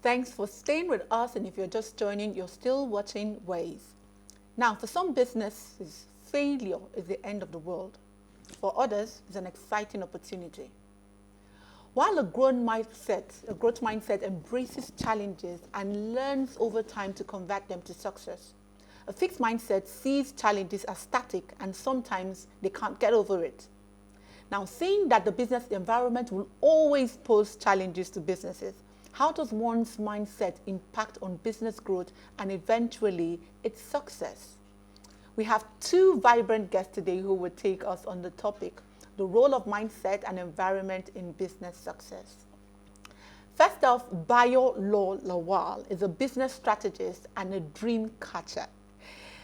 Thanks for staying with us, and if you're just joining, you're still watching Ways. Now, for some businesses, failure is the end of the world. For others, it's an exciting opportunity. While a growth mindset embraces challenges and learns over time to convert them to success, a fixed mindset sees challenges as static and sometimes they can't get over it. Now, saying that the business environment will always pose challenges to businesses, how does one's mindset impact on business growth and eventually its success? We have two vibrant guests today who will take us on the topic, the role of mindset and environment in business success. First off, Bayo Lawal is a business strategist and a dream catcher.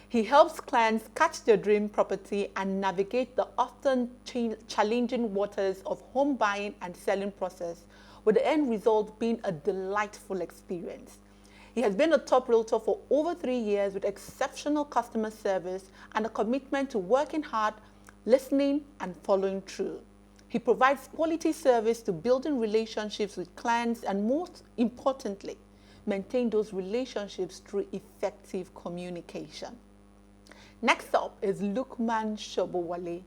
He helps clients catch their dream property and navigate the often challenging waters of home buying and selling process, with the end result being a delightful experience. He has been a top realtor for over 3 years with exceptional customer service and a commitment to working hard, listening, and following through. He provides quality service to building relationships with clients and, most importantly, maintain those relationships through effective communication. Next up is Lukman Shobowale,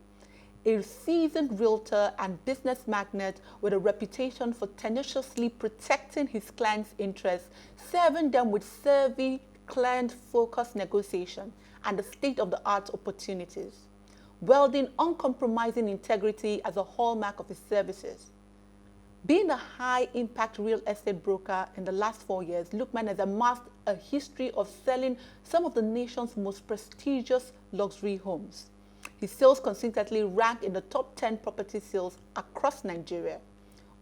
a seasoned realtor and business magnate with a reputation for tenaciously protecting his clients' interests, serving them with savvy, client-focused negotiation and the state-of-the-art opportunities, welding uncompromising integrity as a hallmark of his services. Being a high-impact real estate broker in the last 4 years, Lukman has amassed a history of selling some of the nation's most prestigious luxury homes. His sales consistently rank in the top 10 property sales across Nigeria.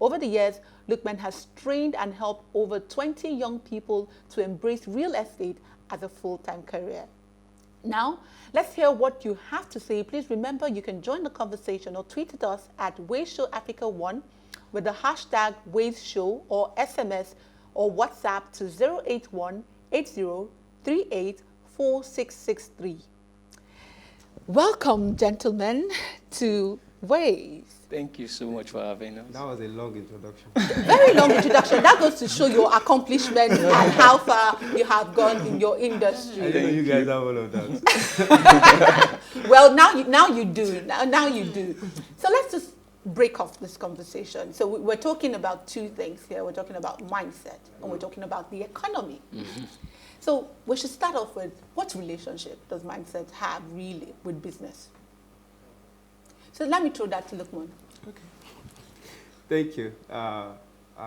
Over the years, Lukman has trained and helped over 20 young people to embrace real estate as a full-time career. Now, let's hear what you have to say. Please remember you can join the conversation or tweet at us at WaysShowAfrica1 with the hashtag WaysShow or SMS or WhatsApp to 081-8038-4663. Welcome, gentlemen, to Ways. Thank you so much for having us. That was a long introduction. Very long introduction. That goes to show your accomplishments and how far you have gone in your industry. I didn't know you guys have all of that. Well, now you do. Now you do. So let's just break off this conversation. So we're talking about two things here. We're talking about mindset and we're talking about the economy. Mm-hmm. So we should start off with, what relationship does mindset have really with business? So let me throw that to Lukman. Okay. Thank you.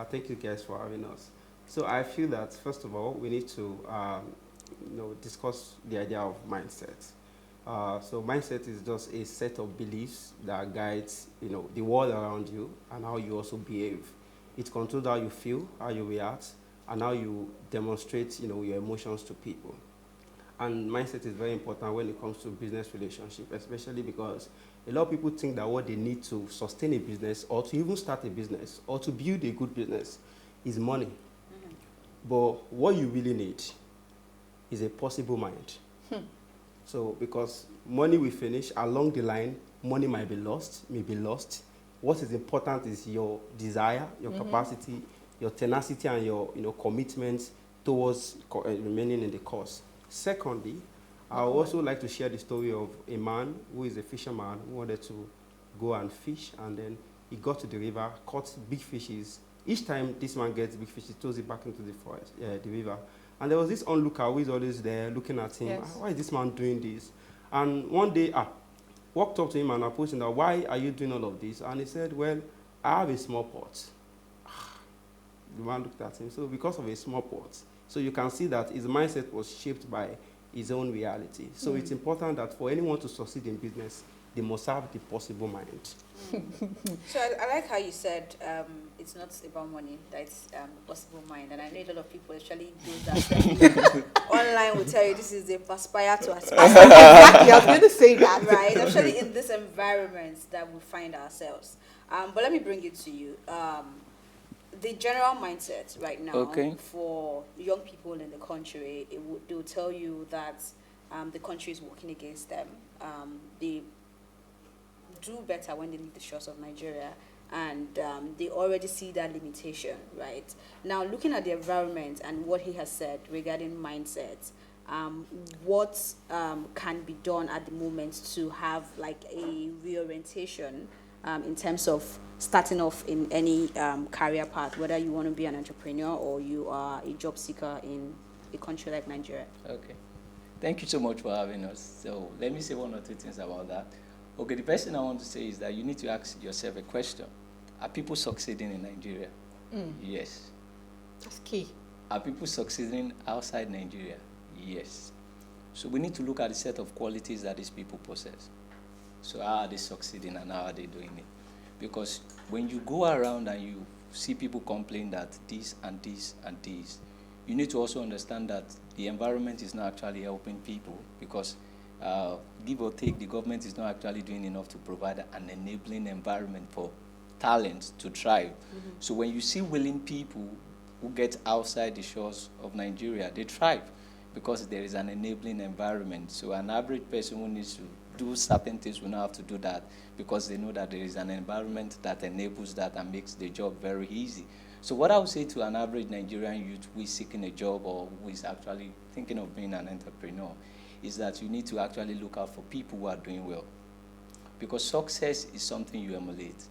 Thank you guys for having us. So I feel that, first of all, we need to discuss the idea of mindset. So mindset is just a set of beliefs that guides the world around you and how you also behave. It controls how you feel, how you react, and how you demonstrate your emotions to people. And mindset is very important when it comes to business relationship, especially because a lot of people think that what they need to sustain a business or to even start a business or to build a good business is money. Mm-hmm. But what you really need is a possible mind. So because money will finish, along the line, money might be lost, may be lost. What is important is your desire, your capacity, your tenacity, and your commitment towards remaining in the cause. Secondly, I would also like to share the story of a man who is a fisherman who wanted to go and fish, and then he got to the river, caught big fishes. Each time this man gets big fish, he throws it back into the forest, the river. And there was this onlooker who is always there looking at him. Yes. Why is this man doing this? And one day, walked up to him and approached him, that, why are you doing all of this? And he said, well, I have a small pot. The man looked at him. So because of a small pot, so you can see that his mindset was shaped by his own reality. So it's important that for anyone to succeed in business, they must have the possible mind. So I like how you said it's not about money, that it's the possible mind. And I know a lot of people, especially those that online, will tell you this is the aspire to aspire. Exactly, I was going to say that. Right, especially in this environment that we find ourselves. But let me bring it to you. The general mindset right now for young people in the country, they will tell you that the country is working against them. They do better when they leave the shores of Nigeria, and they already see that limitation, right? Now, looking at the environment and what he has said regarding mindsets, what can be done at the moment to have like a reorientation in terms of starting off in any career path, whether you want to be an entrepreneur or you are a job seeker in a country like Nigeria? Okay. Thank you so much for having us. So let me say one or two things about that. Okay, the first thing I want to say is that you need to ask yourself a question. Are people succeeding in Nigeria? Yes. That's key. Are people succeeding outside Nigeria? Yes. So we need to look at the set of qualities that these people possess. So how are they succeeding and how are they doing it? Because when you go around and you see people complain that this and this and this, you need to also understand that the environment is not actually helping people, because give or take, the government is not actually doing enough to provide an enabling environment for talent to thrive. So when you see willing people who get outside the shores of Nigeria, they thrive because there is an enabling environment. So an average person who needs to do certain things will not have to do that because they know that there is an environment that enables that and makes the job very easy. So what I would say to an average Nigerian youth who is seeking a job or who is actually thinking of being an entrepreneur is that you need to actually look out for people who are doing well. Because success is something you emulate.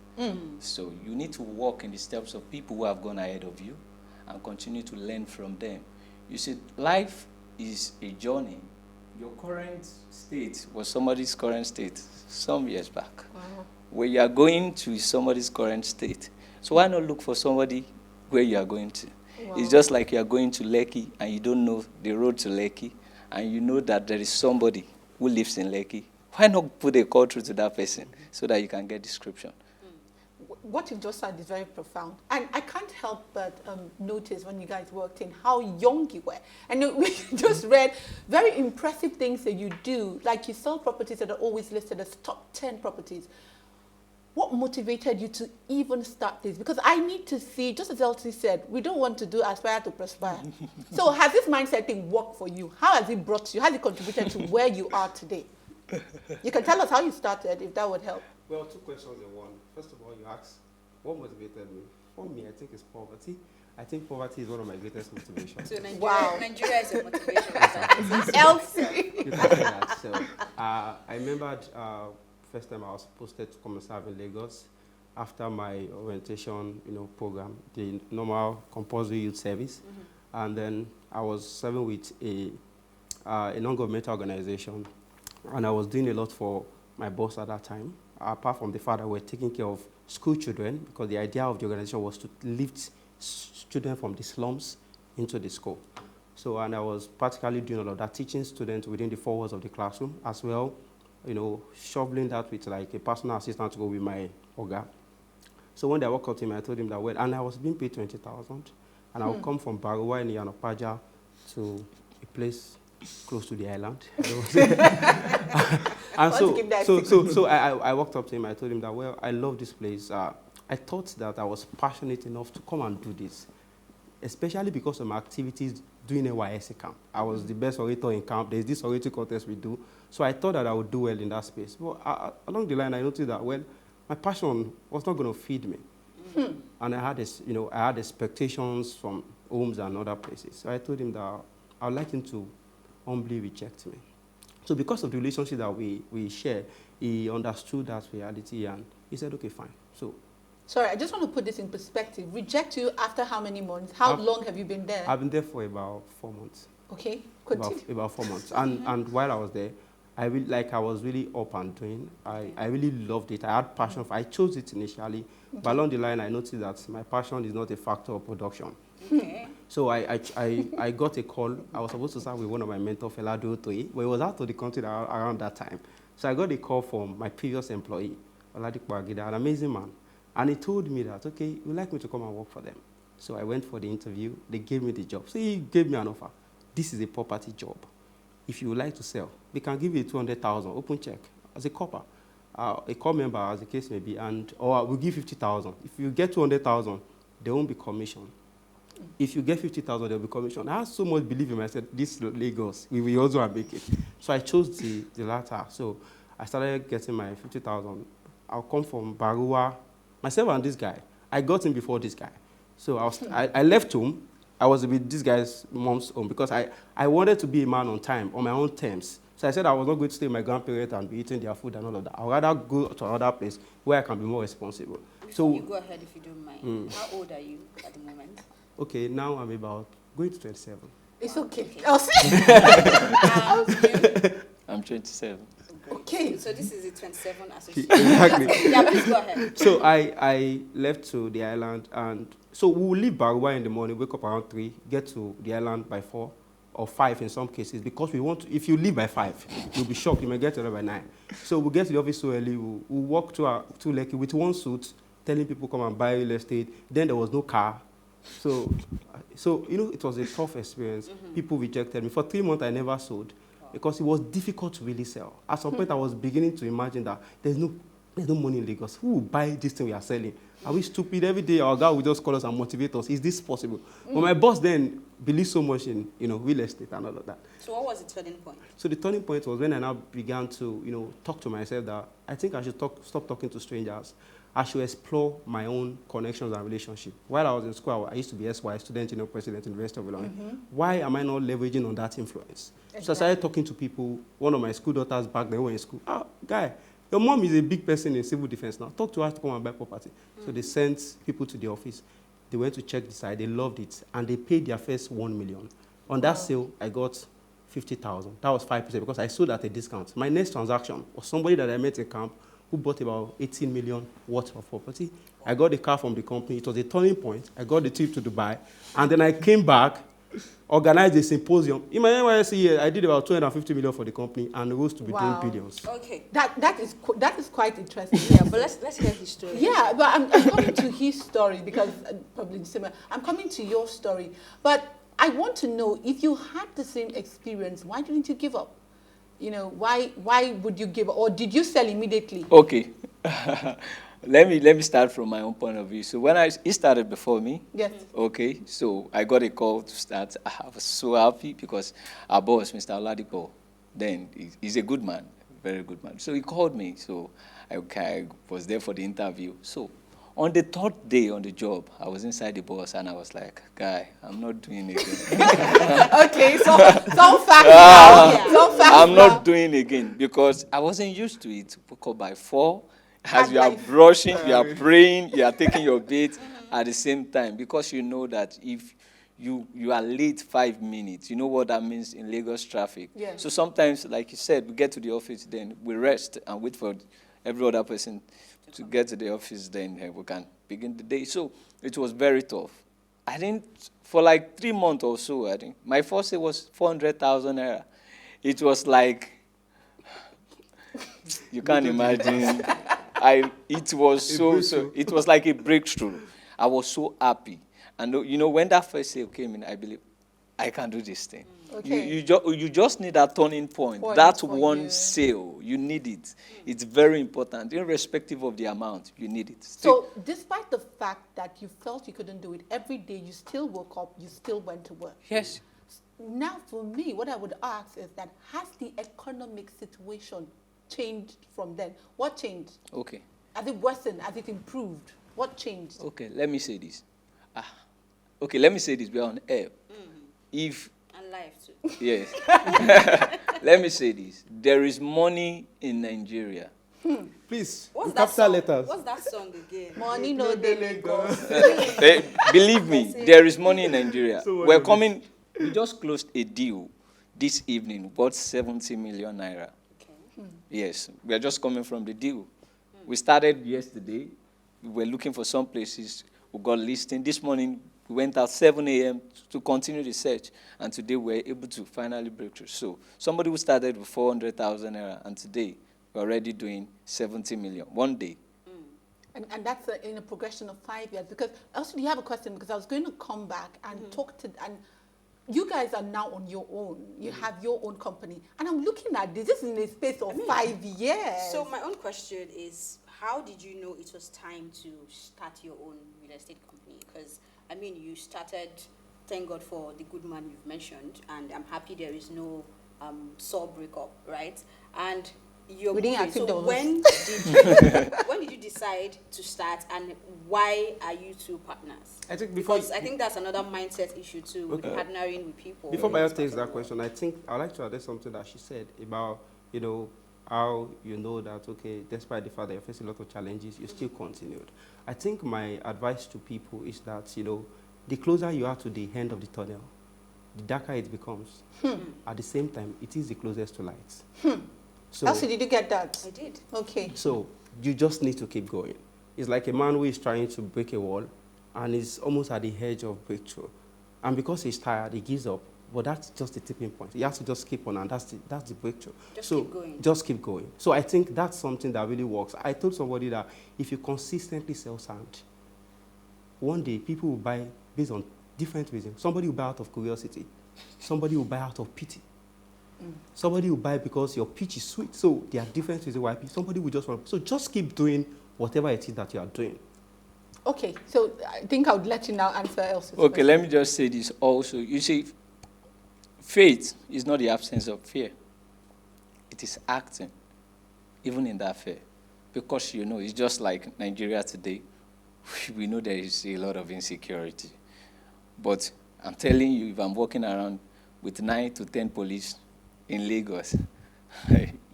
So you need to walk in the steps of people who have gone ahead of you and continue to learn from them. You see, life is a journey. Your current state was somebody's current state some years back. Wow. Where you are going to is somebody's current state. So why not look for somebody where you are going to? Wow. It's just like you are going to Lekki and you don't know the road to Lekki, and you know that there is somebody who lives in Lekki. Why not put a call through to that person so that you can get description? What you've just said is very profound. And I can't help but notice when you guys worked in how young you were. And we just read very impressive things that you do. Like you sell properties that are always listed as top 10 properties. What motivated you to even start this? Because I need to see, just as Elsie said, we don't want to do aspire to perspire. So has this mindset thing worked for you? How has it brought you? How has it contributed to where you are today? You can tell us how you started, if that would help. Well, two questions in one. First of all, you asked, what motivated me? For me, I think it's poverty. I think poverty is one of my greatest motivations. So Nigeria, Wow. Nigeria is a motivation. Elsie. You can say that. So, I remembered first time I was posted to come and serve in Lagos after my orientation, program, the normal compulsory youth service. And then I was serving with a non-governmental organization, and I was doing a lot for my boss at that time. Apart from the fact that we were taking care of school children, because the idea of the organization was to lift students from the slums into the school. So, and I was practically doing all of that, teaching students within the 4 walls of the classroom as well, shoveling that with like a personal assistant to go with my Oga. So when I walked up to him, I told him that, well, and I was being paid 20,000, and I would come from Bayo in Yanopaja to a place close to the island. And so I walked up to him, I told him that, well, I love this place. I thought that I was passionate enough to come and do this, especially because of my activities doing NYSC camp. I was the best orator in camp. There's this orator contest we do. So I thought that I would do well in that space. But along the line, I noticed that, well, my passion was not going to feed me. And I had this, I had expectations from homes and other places. So I told him that I would like him to humbly reject me. So because of the relationship that we share, he understood that reality and he said, okay, fine. So, sorry, I just want to put this in perspective. Reject you after how many months? How long have you been there? I've been there for about 4 months. Okay, continue. About 4 months. And while I was there, I was really up and doing. I really loved it. I had passion for it. I chose it initially. But along the line, I noticed that my passion is not a factor of production. Okay. So I got a call. I was supposed to start with one of my mentors, Felado Otoye, but he was out of the country around that time. So I got a call from my previous employee, Oladipo Agida, an amazing man. And he told me that, okay, you'd like me to come and work for them. So I went for the interview. They gave me the job. So he gave me an offer. This is a property job. If you would like to sell, we can give you 200,000, open check, as a copper, a core member, as the case may be, or we'll give 50,000. If you get 200,000, there won't be commission. If you get 50,000, there will be commission. I had so much belief in myself, this Lagos, we will also make it. So I chose the latter. So I started getting my 50,000. I'll come from Barua Myself and this guy, I got him before this guy. So I left home. I was with this guy's mom's home because I wanted to be a man on time, on my own terms. So I said I was not going to stay with my grandparents and be eating their food and all of that. I'd rather go to another place where I can be more responsible. So you go ahead if you don't mind. How old are you at the moment? Okay, now I'm about going to 27. It's okay. I'm 27. Okay. So this is a 27 association. Exactly. Yeah, please go ahead. So I left to the island, and so we will leave Baruwa in the morning, wake up around 3, get to the island by 4 or 5 in some cases, because we want to, if you leave by 5, you'll be shocked, you may get there by 9. So we'll get to the office so early, we'll walk to Lekki with one suit, telling people come and buy real estate. Then there was no car. So it was a tough experience. People rejected me. For 3 months, I never sold because it was difficult to really sell. At some point, I was beginning to imagine that there's no money in Lagos. Who will buy this thing we are selling? Are we stupid? Every day, our guy will just call us and motivate us. Is this possible? But my boss then believed so much in real estate and all of that. So what was the turning point? So the turning point was when I now began to talk to myself that I think I should stop talking to strangers. I should explore my own connections and relationships. While I was in school, I used to be SY, student president in the University of Ilorin. Why am I not leveraging on that influence? Exactly. So I started talking to people. One of my school daughters back then were in school. Guy, your mom is a big person in civil defense now. Talk to her to come and buy property. So they sent people to the office. They went to check the site. They loved it. And they paid their first 1 million. On that sale, I got 50,000. That was 5% because I sold at a discount. My next transaction was somebody that I met in camp who bought about 18 million worth of property. I got the car from the company. It was a turning point. I got the trip to Dubai. And then I came back, organized a symposium. In my NYSC year, I did about 250 million for the company and rose to be doing billions. Okay. That is quite interesting. Yeah, but let's hear his story. Yeah, but I'm coming to his story because probably similar. I'm coming to your story. But I want to know, if you had the same experience, why didn't you give up? Why would you give up? Or did you sell immediately? Okay. Let me start from my own point of view. So when he started before me. Yes. Okay. So I got a call to start. I was so happy because our boss, Mr. Oladipo, then he's a good man, very good man. So he called me. So I was there for the interview. So on the 3rd day on the job, I was inside the bus and I was like, guy, I'm not doing it again. Okay, so facts now. I'm not doing it again because I wasn't used to it. Woke up by 4. As you are brushing, you are praying, you are taking your bath at the same time, because you know that if you are late 5 minutes, you know what that means in Lagos traffic. Yeah. So sometimes, like you said, we get to the office, then we rest and wait for every other person to get to the office, then we can begin the day. So it was very tough. I didn't, for like 3 months or so, I think. My first day was 400,000 naira. It was like, you can't imagine. It was like a breakthrough. I was so happy. And when that first sale came in, I believe, I can do this thing. Okay. You just need that turning point. That one sale, you need it. It's very important, irrespective of the amount. You need it. So, despite the fact that you felt you couldn't do it, every day you still woke up, you still went to work. Yes. Now, for me, what I would ask is that, has the economic situation changed from then? What changed? Okay. Has it worsened? Has it improved? What changed? Okay, let me say this. Let me say this. We are on air. And life too. Yes. Let me say this. There is money in Nigeria. Please, what's capital letters. What's that song again? Money no dey Lagos. Believe me, there is money in Nigeria. We just closed a deal this evening worth 70 million naira. Okay. Yes, we are just coming from the deal. We started yesterday. We were looking for some places. We got listing. This morning, we went out 7 a.m. to continue the search. And today, we were able to finally break through. So somebody who started with 400,000 naira, and today, we're already doing 70 million, one day. And that's in a progression of 5 years. Because also, you have a question, because I was going to come back and talk to, and you guys are now on your own. You have your own company. And I'm looking at this. This is in a space of 5 years. So my own question is, how did you know it was time to start your own real estate company? Because, you started, thank God for the good man you've mentioned, and I'm happy there is no sore breakup, right? And you're We didn't moving. accept So those. when did you decide to start, and why are you two partners? I think before Because I think that's another mindset issue too, with partnering with people. Before Bayo takes that question, I think I'd like to address something that she said about, how you know that, okay, despite the fact that you're facing a lot of challenges, you still continued. I think my advice to people is that, the closer you are to the end of the tunnel, the darker it becomes. At the same time, it is the closest to light. So, Elsie, did you get that? I did. Okay. So you just need to keep going. It's like a man who is trying to break a wall and is almost at the edge of breakthrough. And because he's tired, he gives up. But that's just the tipping point. He has to just keep on, and that's the breakthrough. Keep going. Just keep going. So I think that's something that really works. I told somebody that if you consistently sell sand, one day people will buy based on different reasons. Somebody will buy out of curiosity. Somebody will buy out of pity. Somebody will buy because your pitch is sweet. So there are different reasons why somebody will just want. So just keep doing whatever it is that you are doing. Okay, so I think I would let you now answer Elsie's Okay, question. let me just say this also. You see, faith is not the absence of fear. It is acting, even in that fear. Because, it's just like Nigeria today. We know there is a lot of insecurity. But I'm telling you, if I'm walking around with 9 to 10 police in Lagos,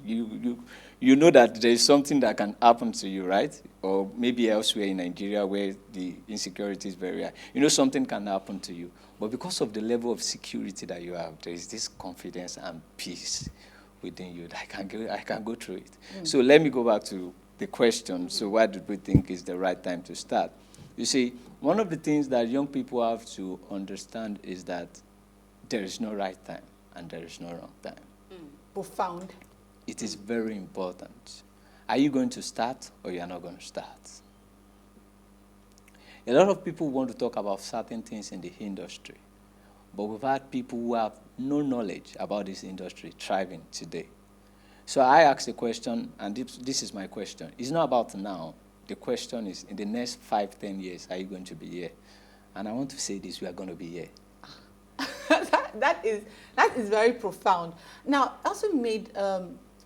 you know that there is something that can happen to you, right? Or maybe elsewhere in Nigeria where the insecurity is very high. Something can happen to you. But because of the level of security that you have, there is this confidence and peace within you that I can go through it. So let me go back to the question. So why do we think is the right time to start? You see, one of the things that young people have to understand is that there is no right time and there is no wrong time. Profound. It is very important. Are you going to start or you are not going to start? A lot of people want to talk about certain things in the industry, but we've had people who have no knowledge about this industry thriving today. So I asked the question, and this is my question. It's not about now. The question is, in the next 5-10 years, are you going to be here? And I want to say this, we are going to be here. that is very profound. Now, Elsie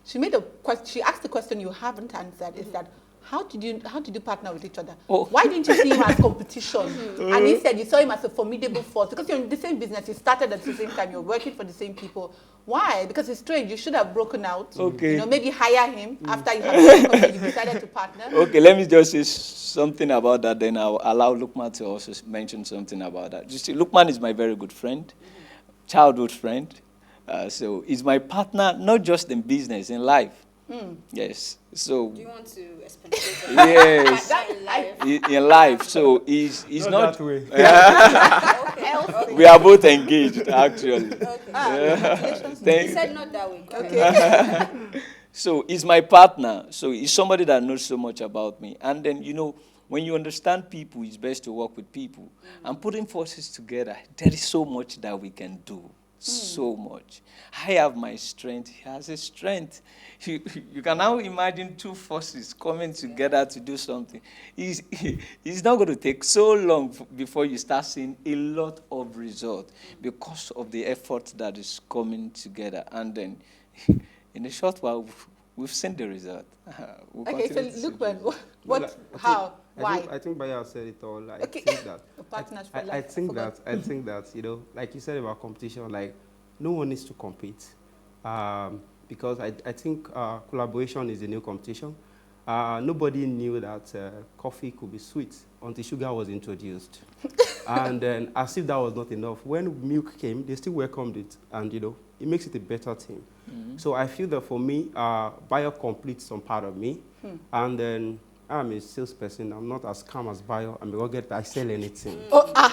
she asked the question you haven't answered, is that how did you partner with each other? Oh. Why didn't you see him as competition? And instead you saw him as a formidable force, because you're in the same business, you started at the same time, you're working for the same people. Why? Because it's strange. You should have broken out. Okay. Maybe hire him after you had you decided to partner. Okay, let me just say something about that, then I'll allow Lukman to also mention something about that. You see, Lukman is my very good friend, childhood friend. So he's my partner, not just in business, in life. Yes. So. Do you want to expand? Yes. In life. In life. So he's not. that way. Okay. We are both engaged, actually. Congratulations. He said not that way. Okay. So he's my partner. So he's somebody that knows so much about me. And then, when you understand people, it's best to work with people. And putting forces together, there is so much that we can do. So much. I have my strength. He has his strength. You can now imagine two forces coming together to do something. It's not going to take so long before you start seeing a lot of result because of the effort that is coming together. And then, in a short while, we've seen the result. Okay, so Lukman, how? Why? I think Bayo said it all. I Okay. think that. Partners for I life. think that, like you said about competition, like no one needs to compete, because I think collaboration is the new competition. Nobody knew that coffee could be sweet until sugar was introduced. And then, as if that was not enough, when milk came, they still welcomed it, and it makes it a better thing. So I feel that for me, Bayo completes some part of me, and then I'm a salesperson. I'm not as calm as Bayo. I'm rugged. I sell anything.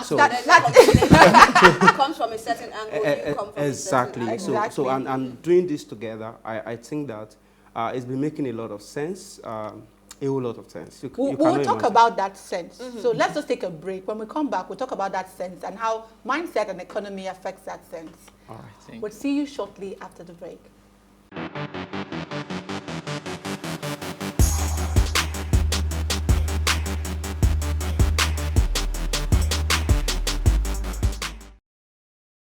So That comes from a certain angle. You come from exactly. A certain angle. So and doing this together, I think that it's been making a lot of sense. A whole lot of sense. We'll talk about that sense. So let's just take a break. When we come back, we'll talk about that sense and how mindset and economy affects that sense. All right. We'll see you shortly after the break.